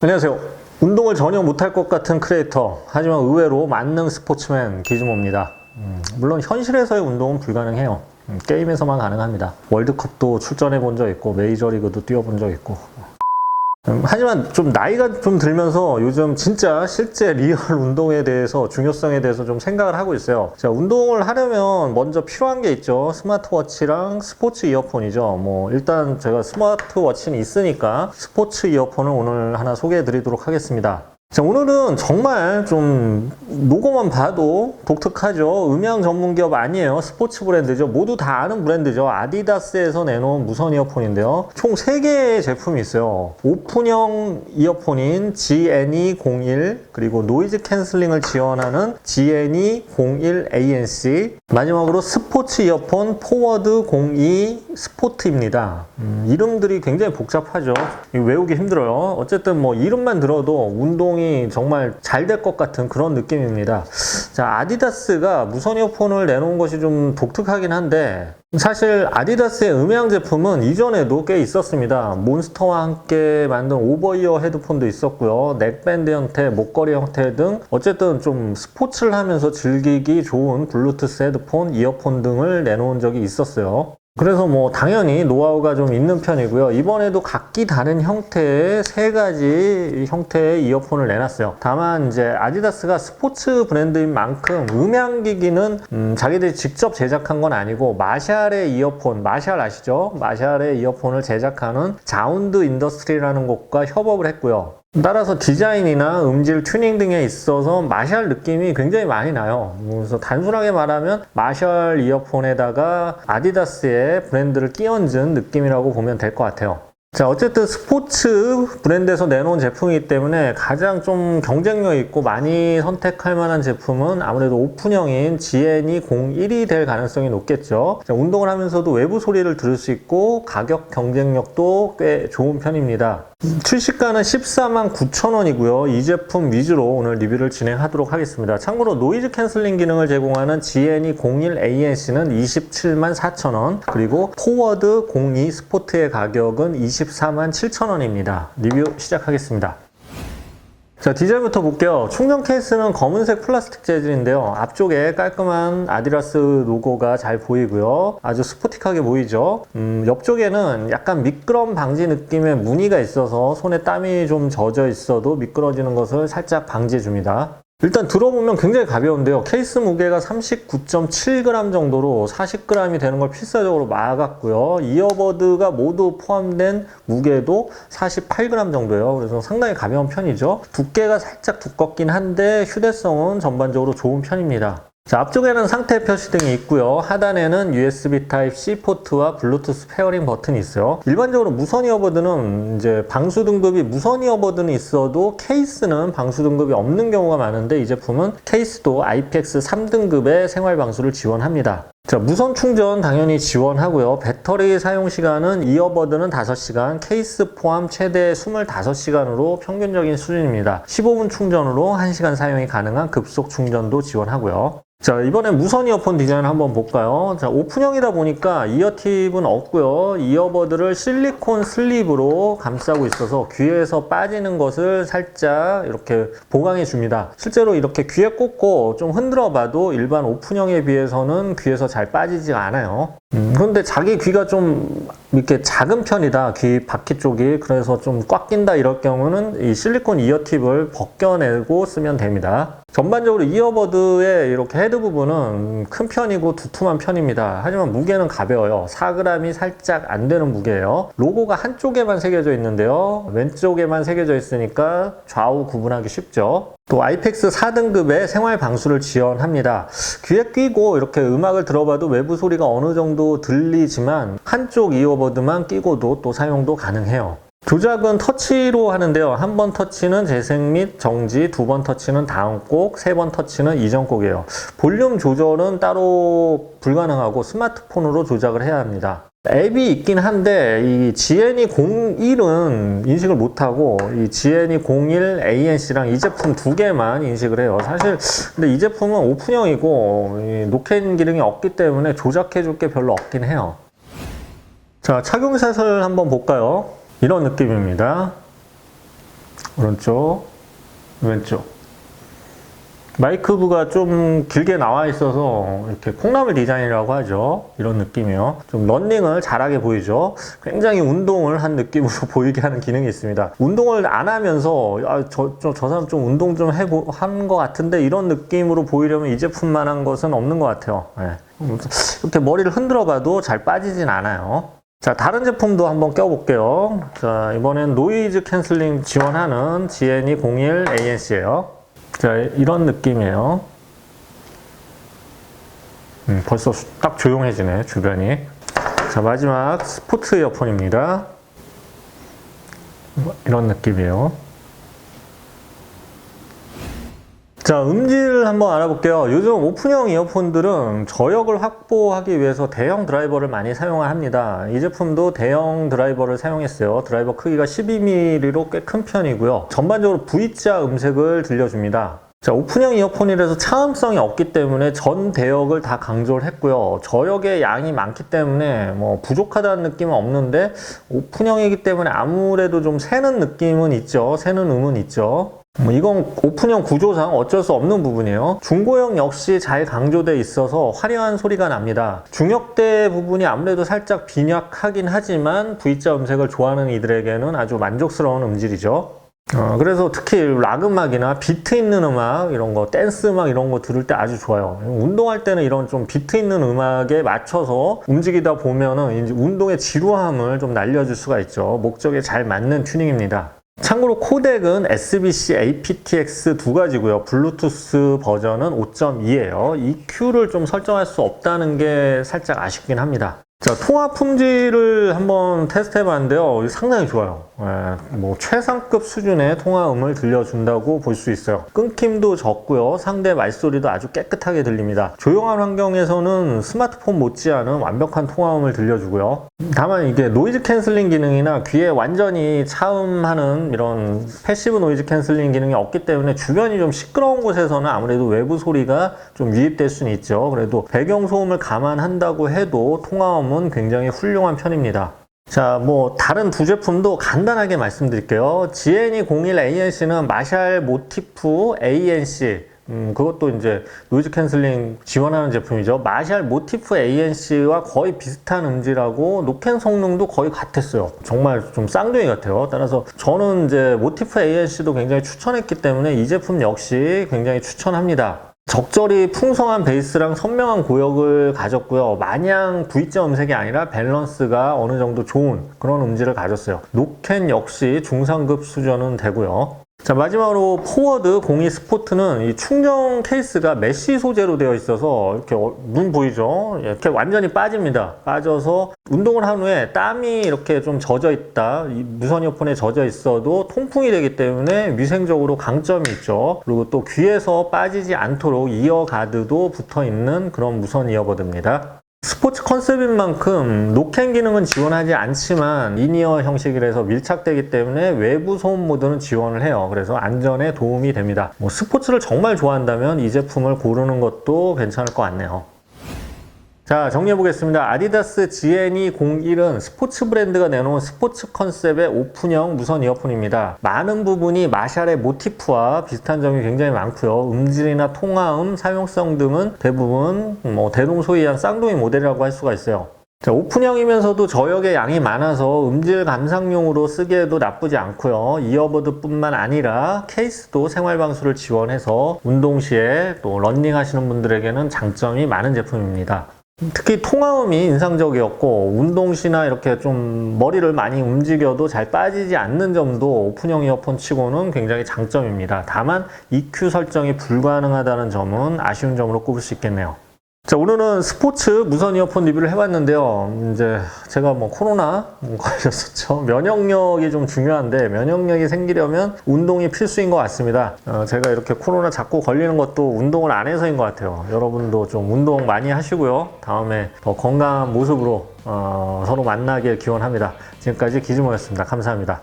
안녕하세요. 운동을 전혀 못할 것 같은 크리에이터, 하지만 의외로 만능 스포츠맨 기즈모입니다. 물론 현실에서의 운동은 불가능해요. 게임에서만 가능합니다. 월드컵도 출전해 본 적 있고 메이저리그도 뛰어본 적 있고. 하지만 좀 나이가 좀 들면서 요즘 진짜 실제 리얼 운동에 대해서 중요성에 대해서 좀 생각을 하고 있어요. 자, 운동을 하려면 먼저 필요한 게 있죠. 스마트워치랑 스포츠 이어폰이죠. 일단 제가 스마트워치는 있으니까 스포츠 이어폰을 오늘 하나 소개해 드리도록 하겠습니다. 자, 오늘은 정말 좀 로고만 봐도 독특하죠. 음향 전문 기업 아니에요. 스포츠 브랜드죠. 모두 다 아는 브랜드죠. 아디다스에서 내놓은 무선 이어폰인데요. 총 3개의 제품이 있어요. 오픈형 이어폰인 GNE01, 그리고 노이즈 캔슬링을 지원하는 GNE01ANC, 마지막으로 스포츠 이어폰 포워드 02 스포트입니다. 이름들이 굉장히 복잡하죠. 외우기 힘들어요. 어쨌든 이름만 들어도 운동이 정말 잘 될 것 같은 그런 느낌입니다. 자, 아디다스가 무선 이어폰을 내놓은 것이 좀 독특하긴 한데, 사실 아디다스의 음향 제품은 이전에도 꽤 있었습니다. 몬스터와 함께 만든 오버이어 헤드폰도 있었고요. 넥밴드 형태, 목걸이 형태 등 어쨌든 좀 스포츠를 하면서 즐기기 좋은 블루투스 헤드폰, 이어폰 등을 내놓은 적이 있었어요. 그래서 당연히 노하우가 좀 있는 편이고요. 이번에도 각기 다른 형태의 3가지 형태의 이어폰을 내놨어요. 다만 이제 아디다스가 스포츠 브랜드인 만큼 음향기기는 자기들이 직접 제작한 건 아니고 마샬의 이어폰, 마샬 아시죠? 마샬의 이어폰을 제작하는 자운드 인더스트리라는 곳과 협업을 했고요. 따라서 디자인이나 음질 튜닝 등에 있어서 마샬 느낌이 굉장히 많이 나요. 그래서 단순하게 말하면 마샬 이어폰에다가 아디다스의 브랜드를 끼얹은 느낌이라고 보면 될 것 같아요. 자, 어쨌든 스포츠 브랜드에서 내놓은 제품이기 때문에 가장 좀 경쟁력 있고 많이 선택할 만한 제품은 아무래도 오픈형인 GNE01이 될 가능성이 높겠죠. 자, 운동을 하면서도 외부 소리를 들을 수 있고 가격 경쟁력도 꽤 좋은 편입니다. 출시가는 149,000원이고요. 이 제품 위주로 오늘 리뷰를 진행하도록 하겠습니다. 참고로 노이즈 캔슬링 기능을 제공하는 GNE01ANC는 274,000원, 그리고 포워드 02 스포트의 가격은 247,000원입니다. 리뷰 시작하겠습니다. 자, 디자인부터 볼게요. 충전 케이스는 검은색 플라스틱 재질인데요. 앞쪽에 깔끔한 아디다스 로고가 잘 보이고요. 아주 스포틱하게 보이죠. 옆쪽에는 약간 미끄럼 방지 느낌의 무늬가 있어서 손에 땀이 좀 젖어 있어도 미끄러지는 것을 살짝 방지해 줍니다. 일단 들어보면 굉장히 가벼운데요. 케이스 무게가 39.7g 정도로 40g이 되는 걸 필사적으로 막았고요. 이어버드가 모두 포함된 무게도 48g 정도예요. 그래서 상당히 가벼운 편이죠. 두께가 살짝 두껍긴 한데 휴대성은 전반적으로 좋은 편입니다. 자, 앞쪽에는 상태 표시등이 있고요. 하단에는 USB Type-C 포트와 블루투스 페어링 버튼이 있어요. 일반적으로 무선 이어버드는 이제 방수 등급이 무선 이어버드는 있어도 케이스는 방수 등급이 없는 경우가 많은데, 이 제품은 케이스도 IPX3 등급의 생활 방수를 지원합니다. 자, 무선 충전 당연히 지원하고요. 배터리 사용 시간은 이어버드는 5시간, 케이스 포함 최대 25시간으로 평균적인 수준입니다. 15분 충전으로 1시간 사용이 가능한 급속 충전도 지원하고요. 자, 이번엔 무선 이어폰 디자인을 한번 볼까요? 자, 오픈형이다 보니까 이어팁은 없고요. 이어버드를 실리콘 슬립으로 감싸고 있어서 귀에서 빠지는 것을 살짝 이렇게 보강해 줍니다. 실제로 이렇게 귀에 꽂고 좀 흔들어 봐도 일반 오픈형에 비해서는 귀에서 잘 빠지지 않아요. 그런데 자기 귀가 좀 이렇게 작은 편이다, 귀 바퀴 쪽이. 그래서 좀 꽉 낀다 이럴 경우는 이 실리콘 이어팁을 벗겨내고 쓰면 됩니다. 전반적으로 이어버드의 이렇게 헤드 부분은 큰 편이고 두툼한 편입니다. 하지만 무게는 가벼워요. 4g이 살짝 안 되는 무게예요. 로고가 한쪽에만 새겨져 있는데요. 왼쪽에만 새겨져 있으니까 좌우 구분하기 쉽죠. 또 IPX 4등급의 생활 방수를 지원합니다. 귀에 끼고 이렇게 음악을 들어봐도 외부 소리가 어느 정도 들리지만 한쪽 이어버드만 끼고도 또 사용도 가능해요. 조작은 터치로 하는데요. 한 번 터치는 재생 및 정지, 2번 터치는 다음 곡, 3번 터치는 이전 곡이에요. 볼륨 조절은 따로 불가능하고 스마트폰으로 조작을 해야 합니다. 앱이 있긴 한데 이 GNE01은 인식을 못하고 이 GNE01ANC랑 이 제품 2개만 인식을 해요. 사실 근데 이 제품은 오픈형이고 노캔 기능이 없기 때문에 조작해 줄 게 별로 없긴 해요. 자, 착용샷을 한번 볼까요? 이런 느낌입니다. 오른쪽, 왼쪽. 마이크부가 좀 길게 나와 있어서 이렇게 콩나물 디자인이라고 하죠. 이런 느낌이요. 좀 런닝을 잘하게 보이죠. 굉장히 운동을 한 느낌으로 보이게 하는 기능이 있습니다. 운동을 안 하면서 저 사람 좀 운동 좀 하는 것 같은데 이런 느낌으로 보이려면 이 제품만한 것은 없는 것 같아요. 네. 이렇게 머리를 흔들어 봐도 잘 빠지진 않아요. 자, 다른 제품도 한번 껴볼게요. 자, 이번엔 노이즈 캔슬링 지원하는 GNE01ANC예요. 자, 이런 느낌이에요. 벌써 딱 조용해지네, 주변이. 자, 마지막 스포츠 이어폰입니다. 이런 느낌이에요. 자, 음질을 한번 알아볼게요. 요즘 오픈형 이어폰들은 저역을 확보하기 위해서 대형 드라이버를 많이 사용을 합니다. 이 제품도 대형 드라이버를 사용했어요. 드라이버 크기가 12mm로 꽤 큰 편이고요. 전반적으로 V자 음색을 들려줍니다. 자, 오픈형 이어폰이라서 차음성이 없기 때문에 전 대역을 다 강조를 했고요. 저역의 양이 많기 때문에 뭐 부족하다는 느낌은 없는데 오픈형이기 때문에 아무래도 좀 새는 느낌은 있죠. 새는 음은 있죠. 이건 오픈형 구조상 어쩔 수 없는 부분이에요. 중고형 역시 잘 강조되어 있어서 화려한 소리가 납니다. 중역대 부분이 아무래도 살짝 빈약하긴 하지만 V자 음색을 좋아하는 이들에게는 아주 만족스러운 음질이죠. 그래서 특히 락 음악이나 비트 있는 음악, 이런 거, 댄스 음악 이런 거 들을 때 아주 좋아요. 운동할 때는 이런 좀 비트 있는 음악에 맞춰서 움직이다 보면은 이제 운동의 지루함을 좀 날려줄 수가 있죠. 목적에 잘 맞는 튜닝입니다. 참고로 코덱은 SBC, aptX 두 가지고요. 블루투스 버전은 5.2예요. EQ를 좀 설정할 수 없다는 게 살짝 아쉽긴 합니다. 자, 통화 품질을 한번 테스트 해봤는데요. 상당히 좋아요. 뭐 최상급 수준의 통화음을 들려준다고 볼 수 있어요. 끊김도 적고요. 상대 말소리도 아주 깨끗하게 들립니다. 조용한 환경에서는 스마트폰 못지않은 완벽한 통화음을 들려주고요. 다만 이게 노이즈 캔슬링 기능이나 귀에 완전히 차음하는 이런 패시브 노이즈 캔슬링 기능이 없기 때문에 주변이 좀 시끄러운 곳에서는 아무래도 외부 소리가 좀 유입될 수는 있죠. 그래도 배경 소음을 감안한다고 해도 통화음은 굉장히 훌륭한 편입니다. 자, 뭐 다른 두 제품도 간단하게 말씀드릴게요. GNE01ANC는 마샬 모티프 ANC, 그것도 이제 노이즈 캔슬링 지원하는 제품이죠. 마샬 모티프 ANC와 거의 비슷한 음질하고 노캔 성능도 거의 같았어요. 정말 좀 쌍둥이 같아요. 따라서 저는 이제 모티프 ANC도 굉장히 추천했기 때문에 이 제품 역시 굉장히 추천합니다. 적절히 풍성한 베이스랑 선명한 고역을 가졌고요. 마냥 V자 음색이 아니라 밸런스가 어느 정도 좋은 그런 음질을 가졌어요. 노캔 역시 중상급 수준은 되고요. 자, 마지막으로 포워드 02 스포트는 이 충전 케이스가 메쉬 소재로 되어 있어서 이렇게 눈 보이죠? 이렇게 완전히 빠집니다. 빠져서 운동을 한 후에 땀이 이렇게 좀 젖어 있다, 이 무선 이어폰에 젖어 있어도 통풍이 되기 때문에 위생적으로 강점이 있죠. 그리고 또 귀에서 빠지지 않도록 이어 가드도 붙어 있는 그런 무선 이어버드입니다. 스포츠 컨셉인 만큼 노캔 기능은 지원하지 않지만 인이어 형식이라서 밀착되기 때문에 외부 소음 모드는 지원을 해요. 그래서 안전에 도움이 됩니다. 뭐 스포츠를 정말 좋아한다면 이 제품을 고르는 것도 괜찮을 것 같네요. 자, 정리해 보겠습니다. 아디다스 GNE01은 스포츠 브랜드가 내놓은 스포츠 컨셉의 오픈형 무선 이어폰입니다. 많은 부분이 마샬의 모티프와 비슷한 점이 굉장히 많고요. 음질이나 통화음, 사용성 등은 대부분 뭐 대동소이한 쌍둥이 모델이라고 할 수가 있어요. 자, 오픈형이면서도 저역의 양이 많아서 음질 감상용으로 쓰기에도 나쁘지 않고요. 이어버드 뿐만 아니라 케이스도 생활방수를 지원해서 운동 시에 또 러닝 하시는 분들에게는 장점이 많은 제품입니다. 특히 통화음이 인상적이었고 운동 시나 이렇게 좀 머리를 많이 움직여도 잘 빠지지 않는 점도 오픈형 이어폰 치고는 굉장히 장점입니다. 다만 EQ 설정이 불가능하다는 점은 아쉬운 점으로 꼽을 수 있겠네요. 자, 오늘은 스포츠 무선 이어폰 리뷰를 해봤는데요. 이제 제가 뭐 코로나 걸렸었죠. 면역력이 좀 중요한데 면역력이 생기려면 운동이 필수인 것 같습니다. 제가 이렇게 코로나 자꾸 걸리는 것도 운동을 안 해서인 것 같아요. 여러분도 좀 운동 많이 하시고요. 다음에 더 건강한 모습으로 서로 만나길 기원합니다. 지금까지 기즈모였습니다. 감사합니다.